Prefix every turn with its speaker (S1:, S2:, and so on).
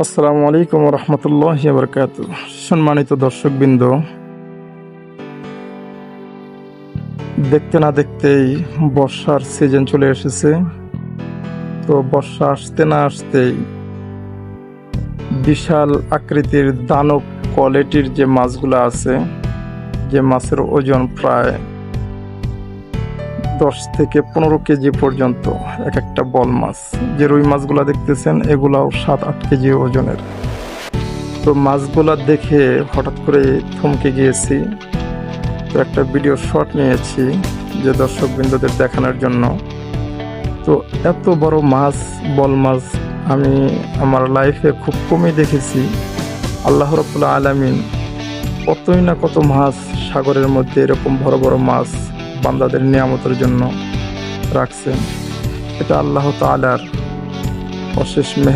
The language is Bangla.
S1: আসসালামু আলাইকুম রহমতুল্লাহি ওয়া বারাকাতুহু। সম্মানিত দর্শকবৃন্দ, দেখতে না দেখতেই বর্ষার সিজন চলে এসেছে। তো বর্ষা আসতে না আসতেই বিশাল আকৃতির দানব কোয়ালিটির যে মাছগুলো আছে, যে মাছের ওজন প্রায় 10 থেকে 15 কেজি পর্যন্ত, এক একটা বল মাছ, যে রুই মাছগুলো দেখতেছেন এগুলাও 7-8 কেজি ওজনের। তো মাছগুলা দেখে হঠাৎ করে থমকে গিয়েছি। তো একটা ভিডিও শট নিয়েছি যে দর্শকবৃন্দদের দেখানোর জন্য। তো এত বড় মাছ, বল মাছ আমি আমার লাইফে খুব কমই দেখেছি। আল্লাহ রাব্বুল আলামিন কতই না কত মাছ সাগরের মধ্যে এরকম বড় বড় মাছ বান্দাদের নিয়ামতের জন্য রাখছেন। এটা আল্লাহ তাআলার অশেষ মেহের।